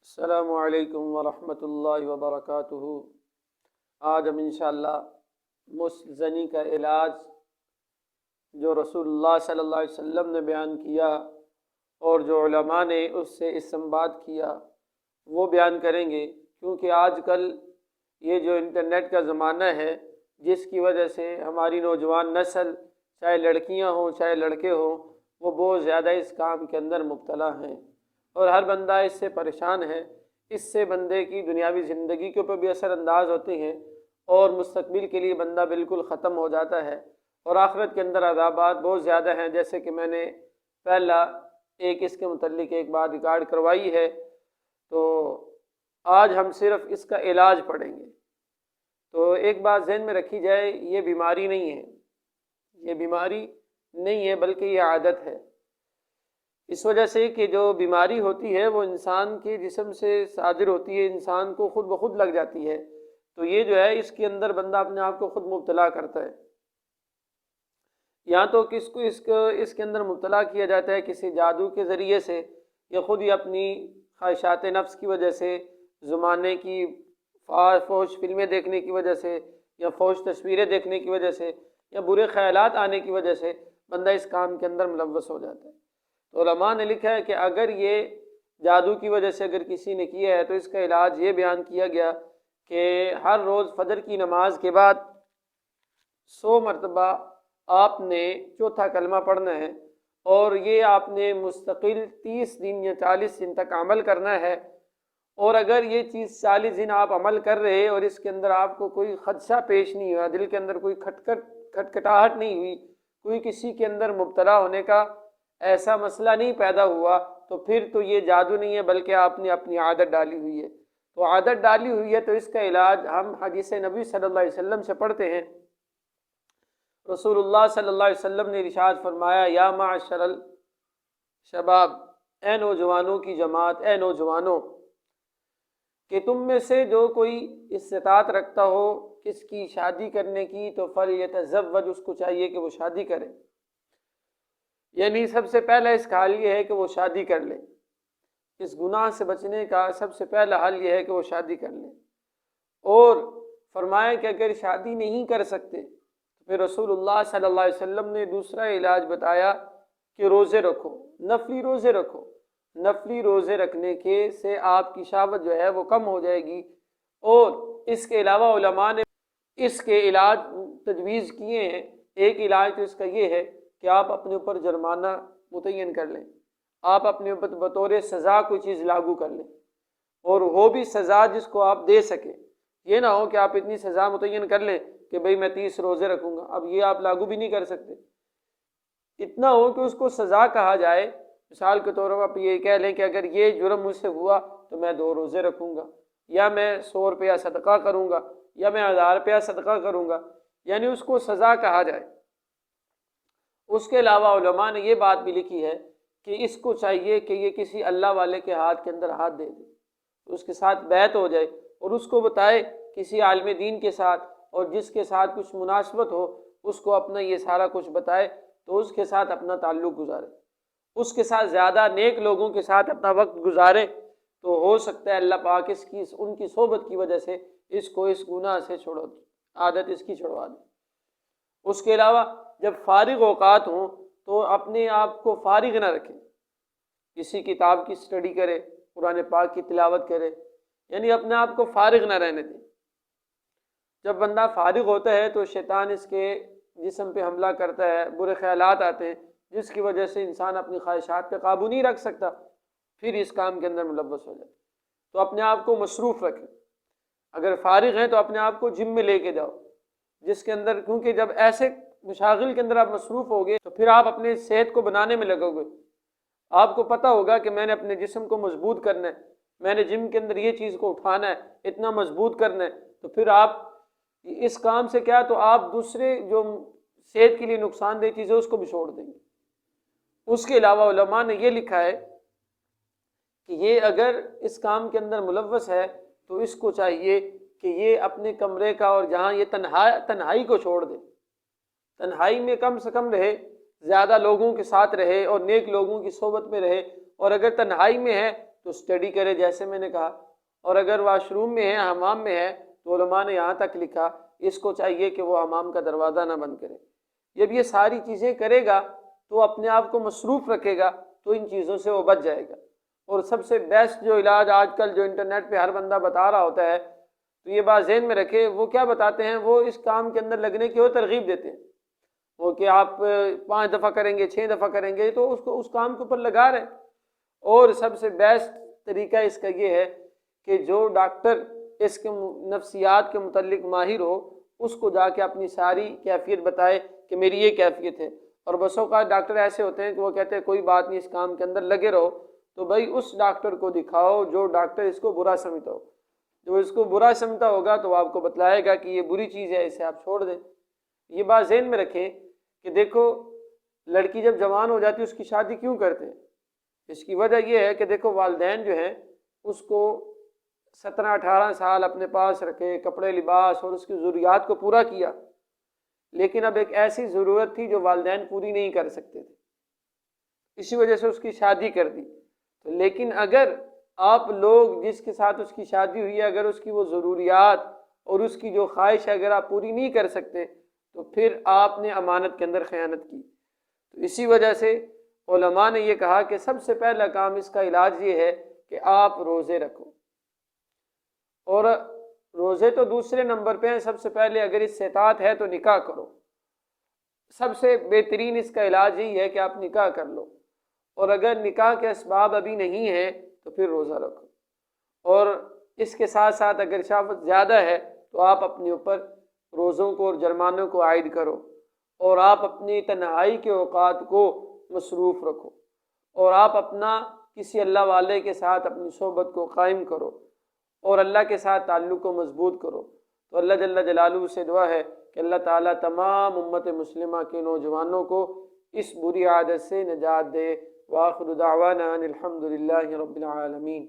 السلام علیکم ورحمۃ اللہ وبرکاتہ۔ آج ہم انشاءاللہ زنی کا علاج جو رسول اللہ صلی اللہ علیہ وسلم نے بیان کیا اور جو علماء نے اس سے استنباط کیا وہ بیان کریں گے، کیونکہ آج کل یہ جو انٹرنیٹ کا زمانہ ہے جس کی وجہ سے ہماری نوجوان نسل چاہے لڑکیاں ہوں چاہے لڑکے ہوں وہ بہت زیادہ اس کام کے اندر مبتلا ہیں، اور ہر بندہ اس سے پریشان ہے۔ اس سے بندے کی دنیاوی زندگی کے اوپر بھی اثر انداز ہوتے ہیں اور مستقبل کے لیے بندہ بالکل ختم ہو جاتا ہے، اور آخرت کے اندر عذابات بہت زیادہ ہیں، جیسے کہ میں نے پہلا اس کے متعلق ایک بات ریکارڈ کروائی ہے۔ تو آج ہم صرف اس کا علاج پڑھیں گے۔ تو ایک بات ذہن میں رکھی جائے، یہ بیماری نہیں ہے، یہ بیماری نہیں ہے بلکہ یہ عادت ہے۔ اس وجہ سے کہ جو بیماری ہوتی ہے وہ انسان کے جسم سے صادر ہوتی ہے، انسان کو خود بخود لگ جاتی ہے، تو یہ جو ہے اس کے اندر بندہ اپنے آپ کو خود مبتلا کرتا ہے۔ یا تو کس کو اس کے اندر مبتلا کیا جاتا ہے کسی جادو کے ذریعے سے، یا خود ہی اپنی خواہشات نفس کی وجہ سے، زمانے کی فحش فلمیں دیکھنے کی وجہ سے، یا فحش تصویریں دیکھنے کی وجہ سے، یا برے خیالات آنے کی وجہ سے بندہ اس کام کے اندر ملوث ہو جاتا ہے۔ تو علماء نے لکھا ہے کہ اگر یہ جادو کی وجہ سے اگر کسی نے کیا ہے تو اس کا علاج یہ بیان کیا گیا کہ ہر روز فجر کی نماز کے بعد 100 مرتبہ آپ نے چوتھا کلمہ پڑھنا ہے، اور یہ آپ نے مستقل 30 دن یا 40 دن تک عمل کرنا ہے۔ اور اگر یہ چیز 40 دن آپ عمل کر رہے اور اس کے اندر آپ کو کوئی خدشہ پیش نہیں ہوا، دل کے اندر کوئی کھٹکھٹاہٹ نہیں ہوئی، کوئی کسی کے اندر مبتلا ہونے کا ایسا مسئلہ نہیں پیدا ہوا، تو پھر تو یہ جادو نہیں ہے بلکہ آپ نے اپنی عادت ڈالی ہوئی ہے۔ تو عادت ڈالی ہوئی ہے تو اس کا علاج ہم حدیث نبی صلی اللہ علیہ وسلم سے پڑھتے ہیں۔ رسول اللہ صلی اللہ علیہ وسلم نے ارشاد فرمایا، یا معشر الشباب، اے نوجوانوں کی جماعت، اے نوجوانوں، کہ تم میں سے جو کوئی استطاعت رکھتا ہو کس کی شادی کرنے کی تو فلیتزوج، اس کو چاہیے کہ وہ شادی کرے۔ یعنی سب سے پہلا اس کا حل یہ ہے کہ وہ شادی کر لے، اس گناہ سے بچنے کا سب سے پہلا حل یہ ہے کہ وہ شادی کر لے۔ اور فرمایا کہ اگر شادی نہیں کر سکتے تو پھر رسول اللہ صلی اللہ علیہ وسلم نے دوسرا علاج بتایا کہ روزے رکھو، نفلی روزے رکھو۔ نفلی روزے رکھنے کے سے آپ کی شہوت جو ہے وہ کم ہو جائے گی۔ اور اس کے علاوہ علماء نے اس کے علاج تجویز کیے ہیں۔ ایک علاج تو اس کا یہ ہے کہ آپ اپنے اوپر جرمانہ متعین کر لیں، آپ اپنے اوپر بطور سزا کوئی چیز لاگو کر لیں، اور وہ بھی سزا جس کو آپ دے سکیں۔ یہ نہ ہو کہ آپ اتنی سزا متعین کر لیں کہ بھئی میں 30 روزے رکھوں گا، اب یہ آپ لاگو بھی نہیں کر سکتے۔ اتنا ہو کہ اس کو سزا کہا جائے، مثال کے طور پر آپ یہ کہہ لیں کہ اگر یہ جرم مجھ سے ہوا تو میں 2 روزے رکھوں گا، یا میں 100 روپیہ صدقہ کروں گا، یا میں 1000 روپیہ صدقہ کروں گا، یعنی اس کو سزا کہا جائے۔ اس کے علاوہ علماء نے یہ بات بھی لکھی ہے کہ اس کو چاہیے کہ یہ کسی اللہ والے کے ہاتھ کے اندر ہاتھ دے دے، اس کے ساتھ بیعت ہو جائے، اور اس کو بتائے کسی عالم دین کے ساتھ، اور جس کے ساتھ کچھ مناسبت ہو اس کو اپنا یہ سارا کچھ بتائے، تو اس کے ساتھ اپنا تعلق گزارے، اس کے ساتھ زیادہ نیک لوگوں کے ساتھ اپنا وقت گزارے، تو ہو سکتا ہے اللہ پاک ان کی صحبت کی وجہ سے اس کو اس گناہ سے عادت اس کی چھڑوا دے۔ اس کے علاوہ جب فارغ اوقات ہوں تو اپنے آپ کو فارغ نہ رکھیں، کسی کتاب کی سٹڈی کرے، قرآن پاک کی تلاوت کرے، یعنی اپنے آپ کو فارغ نہ رہنے دیں۔ جب بندہ فارغ ہوتا ہے تو شیطان اس کے جسم پہ حملہ کرتا ہے، برے خیالات آتے ہیں جس کی وجہ سے انسان اپنی خواہشات پہ قابو نہیں رکھ سکتا، پھر اس کام کے اندر ملوث ہو جاتا ہے۔ تو اپنے آپ کو مصروف رکھیں، اگر فارغ ہیں تو اپنے آپ کو جم میں لے کے جاؤ، جس کے اندر، کیونکہ جب ایسے مشاغل کے اندر آپ مصروف ہوگے تو پھر آپ اپنے صحت کو بنانے میں لگو گے۔ آپ کو پتہ ہوگا کہ میں نے اپنے جسم کو مضبوط کرنا ہے، میں نے جم کے اندر یہ چیز کو اٹھانا ہے، اتنا مضبوط کرنا ہے، تو پھر آپ اس کام سے کیا، تو آپ دوسرے جو صحت کے لیے نقصان دہ چیزیں اس کو بھی چھوڑ دیں گے۔ اس کے علاوہ علماء نے یہ لکھا ہے کہ یہ اگر اس کام کے اندر ملوث ہے تو اس کو چاہیے کہ یہ اپنے کمرے کا اور جہاں یہ تنہائی کو چھوڑ دے، تنہائی میں کم سے کم رہے، زیادہ لوگوں کے ساتھ رہے اور نیک لوگوں کی صحبت میں رہے، اور اگر تنہائی میں ہے تو اسٹڈی کرے جیسے میں نے کہا، اور اگر واش روم میں ہے، حمام میں ہے، تو علماء نے یہاں تک لکھا اس کو چاہیے کہ وہ حمام کا دروازہ نہ بند کرے۔ جب یہ ساری چیزیں کرے گا تو اپنے آپ کو مصروف رکھے گا تو ان چیزوں سے وہ بچ جائے گا۔ اور سب سے بیسٹ جو علاج آج کل جو انٹرنیٹ پہ ہر بندہ بتا رہا ہوتا ہے، تو یہ بات ذہن میں رکھے، وہ کیا بتاتے ہیں، وہ اس کام کے اندر لگنے کی وہ ترغیب دیتے ہیں، وہ کہ آپ 5 دفعہ کریں گے، 6 دفعہ کریں گے، تو اس کو اس کام کے اوپر لگا رہے ہیں۔ اور سب سے بیسٹ طریقہ اس کا یہ ہے کہ جو ڈاکٹر اس کے نفسیات کے متعلق ماہر ہو، اس کو جا کے اپنی ساری کیفیت بتائے کہ میری یہ کیفیت ہے۔ اور بسوں کا ڈاکٹر ایسے ہوتے ہیں کہ وہ کہتے ہیں کوئی بات نہیں، اس کام کے اندر لگے رہو، تو بھائی اس ڈاکٹر کو دکھاؤ جو ڈاکٹر اس کو برا سمجھتا ہو۔ جو اس کو برا سمجھتا ہوگا تو وہ آپ کو بتلائے گا کہ یہ بری چیز ہے، اسے آپ چھوڑ دیں۔ یہ بات ذہن میں رکھیں کہ دیکھو، لڑکی جب جوان ہو جاتی ہے اس کی شادی کیوں کرتے ہیں؟ اس کی وجہ یہ ہے کہ دیکھو والدین جو ہیں اس کو 17-18 سال اپنے پاس رکھے، کپڑے لباس اور اس کی ضروریات کو پورا کیا، لیکن اب ایک ایسی ضرورت تھی جو والدین پوری نہیں کر سکتے تھے، اسی وجہ سے اس کی شادی کر دی۔ لیکن اگر آپ لوگ جس کے ساتھ اس کی شادی ہوئی ہے، اگر اس کی وہ ضروریات اور اس کی جو خواہش ہے اگر آپ پوری نہیں کر سکتے، تو پھر آپ نے امانت کے اندر خیانت کی۔ تو اسی وجہ سے علماء نے یہ کہا کہ سب سے پہلا کام اس کا علاج یہ ہے کہ آپ روزے رکھو، اور روزے تو دوسرے نمبر پہ ہیں، سب سے پہلے اگر اس سے اطاعت ہے تو نکاح کرو۔ سب سے بہترین اس کا علاج یہی ہے کہ آپ نکاح کر لو، اور اگر نکاح کے اسباب ابھی نہیں ہیں تو پھر روزہ رکھو، اور اس کے ساتھ ساتھ اگر شہوت زیادہ ہے تو آپ اپنے اوپر روزوں کو اور جرمانوں کو عائد کرو، اور آپ اپنی تنہائی کے اوقات کو مصروف رکھو، اور آپ اپنا کسی اللہ والے کے ساتھ اپنی صحبت کو قائم کرو، اور اللہ کے ساتھ تعلق کو مضبوط کرو۔ تو اللہ جل جلالہ سے دعا ہے کہ اللہ تعالیٰ تمام امت مسلمہ کے نوجوانوں کو اس بری عادت سے نجات دے۔ وآخر دعوانا ان الحمد للہ رب العالمین۔